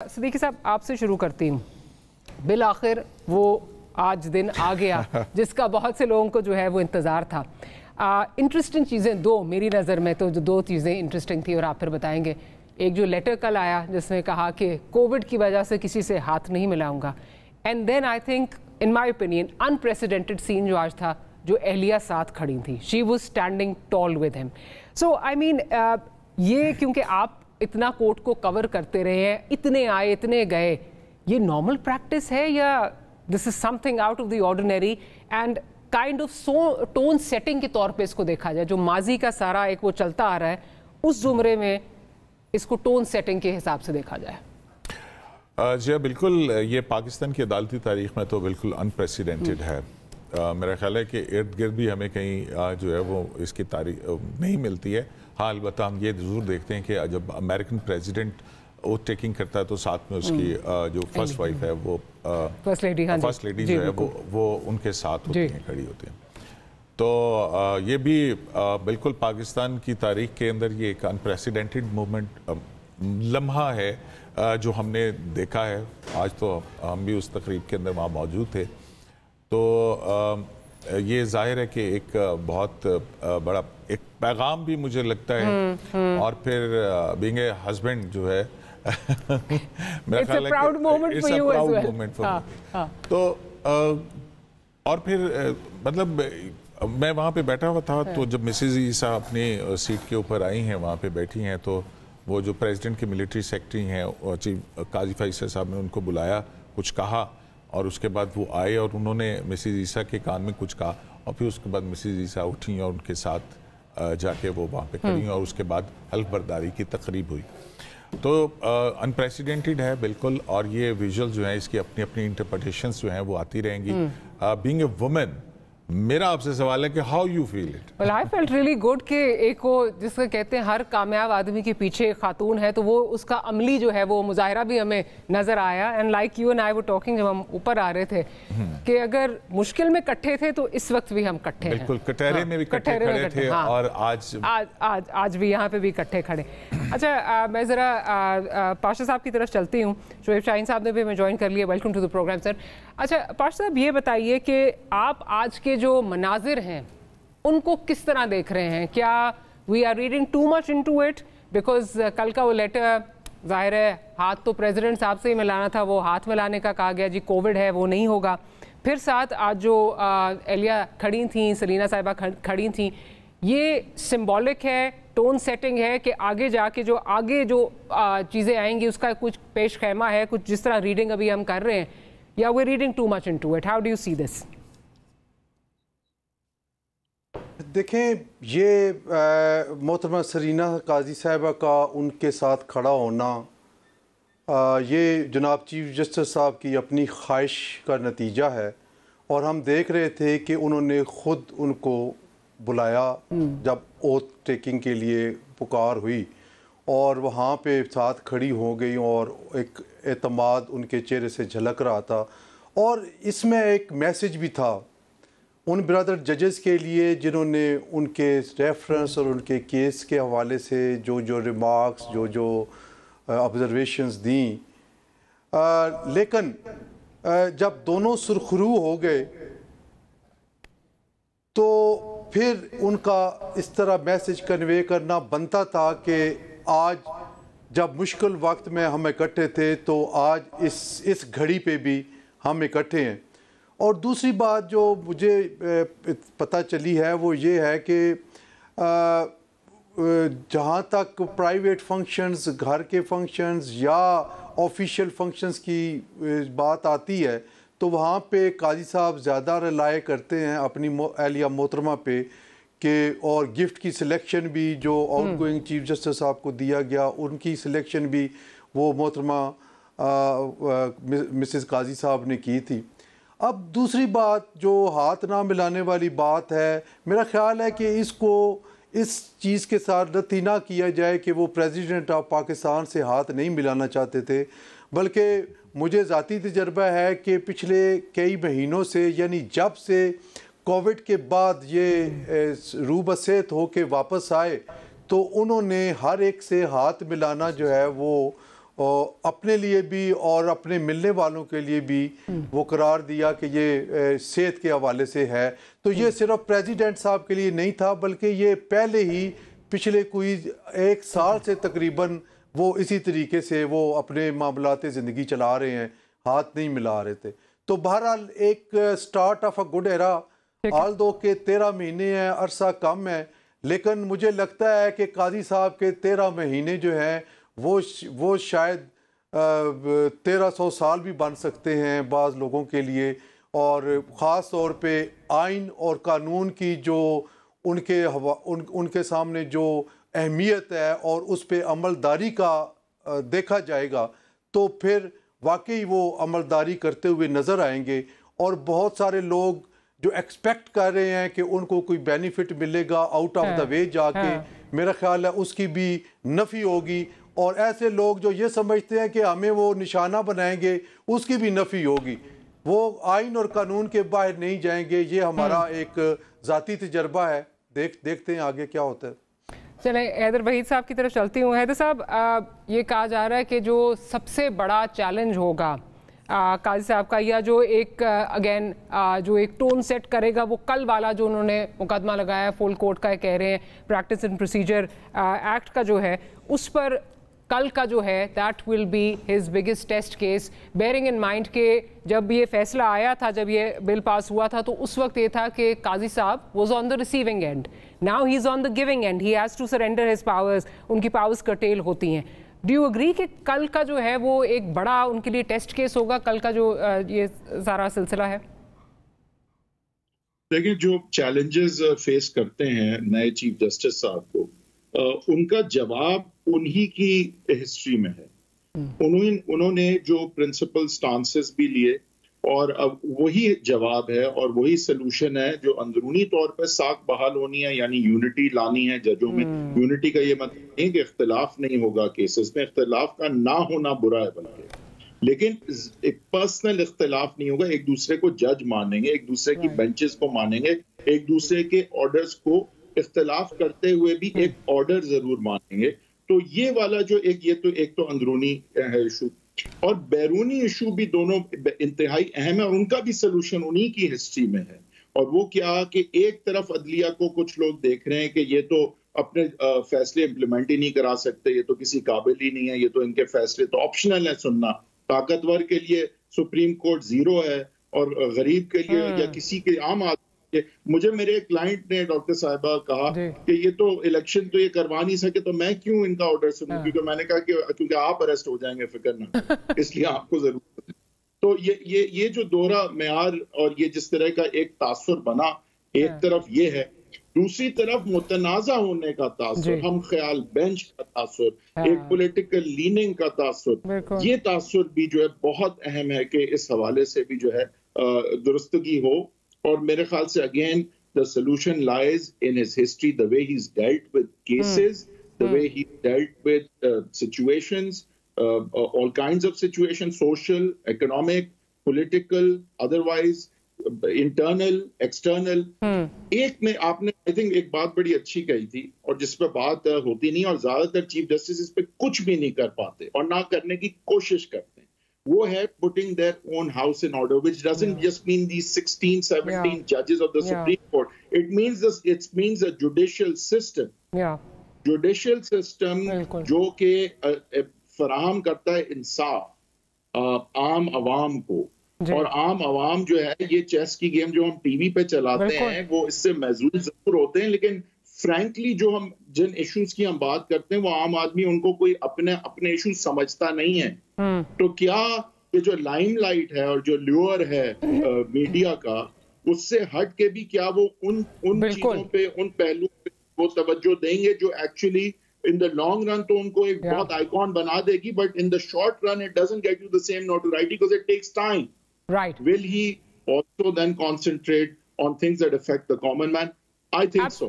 सिद्दीकी साहब आपसे शुरू करती हूँ। बिल आखिर वो आज दिन आ गया जिसका बहुत से लोगों को जो है वो इंतज़ार था। इंटरेस्टिंग चीज़ें दो मेरी नज़र में तो जो दो चीज़ें इंटरेस्टिंग थी और आप फिर बताएंगे। एक जो लेटर कल आया जिसने कहा कि कोविड की वजह से किसी से हाथ नहीं मिलाऊंगा, and then I think in my opinion unprecedented scene जो आज था, जो एहलिया साथ खड़ी थी, she was standing tall with him. So I mean ये क्योंकि आप इतना कोर्ट को कवर करते रहे हैं, इतने आए इतने गए, ये नॉर्मल प्रैक्टिस है या this is something out of the ordinary and kind of tone setting के तौर पे इसको देखा जाए, जो माजी का सारा एक वो चलता आ रहा है उस जुमरे में इसको टोन सेटिंग के हिसाब से देखा जाए? जी बिल्कुल, ये पाकिस्तान की अदालती तारीख में तो बिल्कुल अनप्रेसिडेंटेड है। मेरा ख्याल है कि इर्द गिर्द भी हमें कहीं जो है वो इसकी तारीख नहीं मिलती है। हाँ, अलबत्ता हम ये ज़रूर देखते हैं कि जब अमेरिकन प्रेसिडेंट ओथ टेकिंग करता है तो साथ में उसकी जो फर्स्ट वाइफ है वो फर्स्ट लेडी जो है वो उनके साथ होती हैं, खड़ी होती हैं। तो ये भी बिल्कुल पाकिस्तान की तारीख के अंदर ये एक अनप्रेसिडेंटेड मूवमेंट लम्हा है जो हमने देखा है। आज तो हम भी उस तकरीब के अंदर वहाँ मौजूद थे, तो ये जाहिर है कि एक बहुत बड़ा एक पैगाम भी मुझे लगता है। और फिर बीइंग ए हस्बैंड जो है मेरा ख्याल है प्राउड मोमेंट फॉर मी। तो और फिर मतलब मैं वहाँ पे बैठा हुआ था, तो जब मिसेज ईसा अपनी सीट के ऊपर आई हैं, वहाँ पे बैठी हैं, तो वो जो प्रेसिडेंट के मिलिट्री सेक्रेटरी हैं चीफ काजी फैसल साहब ने उनको बुलाया, कुछ कहा, और उसके बाद वो आए और उन्होंने मिसेज ईसा के कान में कुछ कहा, और फिर उसके बाद मिसेज ईसा उठी और उनके साथ जाके वो वहाँ पे खड़ी, और उसके बाद हल्फ बर्दारी की तकरीब हुई। तो अनप्रेसिडेंटेड है बिल्कुल, और ये विजुअल जो है इसकी अपनी अपनी इंटरप्रिटेशंस जो हैं वो आती रहेंगी। बीइंग ए वुमेन, मेरा आपसे सवाल है कि how you feel it? Well I felt really good कि एक वो जिसको कहते हैं हर कामयाब आदमी के पीछे एक खातून है, तो वो उसका अमली जो है वो मुजाहरा भी हमें नजर आया। And like you and I were talking, जब हम ऊपर आ रहे थे कि अगर मुश्किल में इकट्ठे थे तो इस वक्त भी हम इकट्ठे हैं। बिल्कुल, कटहरे में भी इकट्ठे खड़े थे। हाँ। और आज भी यहाँ पे भी इकट्ठे खड़े। अच्छा, मैं ज़रा पाशा साहब की तरफ चलती हूँ। शोएब शाहीन साहब ने भी हमें ज्वाइन कर लिया। Welcome to the programme sir. अच्छा पाशा साहब, ये बताइए कि आप आज के जो मनाजिर हैं उनको किस तरह देख रहे हैं? क्या we are reading too much into it? Because कल का वो लेटर, जाहिर है हाथ तो प्रेसिडेंट साहब से ही मिलाना था, वो हाथ मिलाने का कहा गया, जी कोविड है वो नहीं होगा। फिर साथ आज जो एहलिया खड़ी थी, सलीना साहिबा खड़ी थी, ये सिंबॉलिक है, टोन सेटिंग है कि आगे जाके जो चीज़ें आएंगी उसका कुछ पेश खैमा है, कुछ जिस तरह रीडिंग अभी हम कर रहे हैं, या we reading too much into it? How do you see this? देखें, ये मोहतरमा सरीना काजी साहिबा का उनके साथ खड़ा होना, ये जनाब चीफ जस्टिस साहब की अपनी ख्वाहिश का नतीजा है। और हम देख रहे थे कि उन्होंने ख़ुद उनको बुलाया जब ओथ टेकिंग के लिए पुकार हुई, और वहाँ पे साथ खड़ी हो गई, और एक एतमाद उनके चेहरे से झलक रहा था। और इसमें एक मैसेज भी था उन ब्रदर जजेस के लिए जिन्होंने उनके रेफरेंस और उनके केस के हवाले से जो रिमार्क्स, जो ऑब्जर्वेशंस दी। लेकिन जब दोनों सुरखरू हो गए तो फिर उनका इस तरह मैसेज कन्वे करना बनता था कि आज जब मुश्किल वक्त में हम इकट्ठे थे, तो आज इस घड़ी पे भी हम इकट्ठे हैं। और दूसरी बात जो मुझे पता चली है वो ये है कि जहाँ तक प्राइवेट फंक्शंस, घर के फंक्शंस या ऑफिशियल फंक्शंस की बात आती है, तो वहाँ पे काजी साहब ज़्यादा रिलाय करते हैं अपनी एहलिया मोहतरमा पे कि, और गिफ्ट की सिलेक्शन भी जो आउटगोइंग चीफ जस्टिस साहब को दिया गया, उनकी सिलेक्शन भी वो मोहतरमा मिसेस काजी साहब ने की थी। अब दूसरी बात जो हाथ ना मिलाने वाली बात है, मेरा ख्याल है कि इसको इस चीज़ के साथ रद्द ना किया जाए कि वो प्रेसिडेंट ऑफ पाकिस्तान से हाथ नहीं मिलाना चाहते थे, बल्कि मुझे ज़ाती तजर्बा है कि पिछले कई महीनों से, यानी जब से कोविड के बाद ये रूबसेत हो के वापस आए, तो उन्होंने हर एक से हाथ मिलाना जो है वो और अपने लिए भी और अपने मिलने वालों के लिए भी वो करार दिया कि ये सेहत के हवाले से है। तो ये सिर्फ प्रेसिडेंट साहब के लिए नहीं था, बल्कि ये पहले ही पिछले कोई 1 साल से तकरीबन वो इसी तरीके से वो अपने मामलात ज़िंदगी चला रहे हैं, हाथ नहीं मिला रहे थे। तो बहरहाल एक start off a good era, हाल दो के 13 महीने हैं, अरसा कम है, लेकिन मुझे लगता है कि काजी साहब के 13 महीने जो हैं वो शायद 1300 साल भी बन सकते हैं बाज़ लोगों के लिए। और ख़ास तौर पे आइन और कानून की जो उनके सामने जो अहमियत है और उस पे अमलदारी का देखा जाएगा, तो फिर वाकई वो अमलदारी करते हुए नज़र आएंगे। और बहुत सारे लोग जो एक्सपेक्ट कर रहे हैं कि उनको कोई बेनिफिट मिलेगा आउट ऑफ द वे जाके, मेरा ख्याल है उसकी भी नफ़ी होगी। और ऐसे लोग जो ये समझते हैं कि हमें वो निशाना बनाएंगे, उसकी भी नफ़ी होगी। वो आइन और कानून के बाहर नहीं जाएंगे। ये हमारा एक ज़ाती तजर्बा है। देखते हैं आगे क्या होता है। चलें, हैदर वहीद साहब की तरफ चलती हूँ। हैदर साहब, ये कहा जा रहा है कि जो सबसे बड़ा चैलेंज होगा काजी साहब का, या जो एक अगेन जो एक टोन सेट करेगा, वो कल वाला जो उन्होंने मुकदमा लगाया फुल कोर्ट का, कह रहे हैं प्रैक्टिस एंड प्रोसीजर एक्ट का जो है, उस पर कल का जो है that will be his biggest test case, bearing in mind के जब ये फैसला आया था, जब ये बिल पास हुआ था, तो उस वक्त ये था कि काजी साहब was on the receiving end, now he is on the giving end, he has to surrender his powers, उनकी पावर्स कर्टेल होती हैं। डू यू एग्री कि कल का जो है वो एक बड़ा उनके लिए टेस्ट केस होगा, कल का जो ये सारा सिलसिला है? देखिए, जो चैलेंजेस फेस करते हैं नए चीफ जस्टिस साहब को, उनका जवाब उन्हीं की हिस्ट्री में है। उन्होंने जो प्रिंसिपल स्टांसेस भी लिए, और अब वही जवाब है और वही सलूशन है जो अंदरूनी तौर पर साख बहाल होनी है, यानी यूनिटी लानी है जजों में। यूनिटी का ये मतलब नहीं कि इख्तिलाफ नहीं होगा केसेस में, इख्तिलाफ का ना होना बुरा है, बल्कि लेकिन एक पर्सनल इख्तिलाफ नहीं होगा। एक दूसरे को जज मानेंगे, एक दूसरे की बेंचेस को मानेंगे, एक दूसरे के ऑर्डर्स को इख्तिलाफ करते हुए भी एक ऑर्डर जरूर मानेंगे। तो ये वाला जो एक तो अंदरूनी है इशू, और बैरूनी इशू भी दोनों इंतहाई अहम है, और उनका भी सलूशन उन्हीं की हिस्ट्री में है। और वो क्या कि एक तरफ अदलिया को कुछ लोग देख रहे हैं कि ये तो अपने फैसले इम्प्लीमेंट ही नहीं करा सकते, ये तो किसी काबिल ही नहीं है, ये तो इनके फैसले तो ऑप्शनल है सुनना, ताकतवर के लिए सुप्रीम कोर्ट 0 है और गरीब के लिए या किसी के आम आदमी। मुझे मेरे क्लाइंट ने, डॉक्टर साहिबा, कहा कि ये तो इलेक्शन तो ये करवा नहीं सके, तो मैं क्यों इनका ऑर्डर सुनूं? क्योंकि मैंने कहा कि क्योंकि आप अरेस्ट हो जाएंगे, फिक्र ना, इसलिए आपको जरूरत है। तो ये जो दोहरा मेयार और ये जिस तरह का एक तासुर बना, एक तरफ ये है, दूसरी तरफ मुतनाज़ा होने का तासुर, हम ख्याल बेंच का तासुर, एक पॉलिटिकल लीनिंग का तासुर, ये तासुर भी जो है बहुत अहम है कि इस हवाले से भी जो है दुरुस्तगी हो। और मेरे ख्याल से again the solution lies in his history, the way he's dealt with cases, the way he dealt with situations, all kinds of situations, social, economic, political, otherwise, internal, external. एक में आपने आई थिंक एक बात बड़ी अच्छी कही थी, और जिस पे बात होती नहीं, और ज्यादातर चीफ जस्टिस इस पे कुछ भी नहीं कर पाते और ना करने की कोशिश करते हैं, वो है putting their own house in order, which doesn't just mean these 16, 17 judges of the Supreme Court. It means a judicial system. Judicial system जो के फराहम करता है इंसाफ आम आवाम को, और आम आवाम जो है, ये चेस की गेम जो हम टीवी पे चलाते हैं वो इससे महजूज जरूर होते हैं, लेकिन फ्रैंकली जो हम जिन इश्यूज की हम बात करते हैं वो आम आदमी उनको कोई अपने इश्यूज समझता नहीं है। तो क्या ये जो लाइमलाइट है और जो ल्यूअर है मीडिया का, उससे हट के भी क्या वो उन चीजों पे, उन पहलुओं पे वो तवज्जो देंगे जो actually in the long run तो उनको एक बहुत आइकॉन बना देगी, but in the short run it doesn't get you the same notoriety because it takes time. Right. Will he also then concentrate on things that affect the common man? I think so.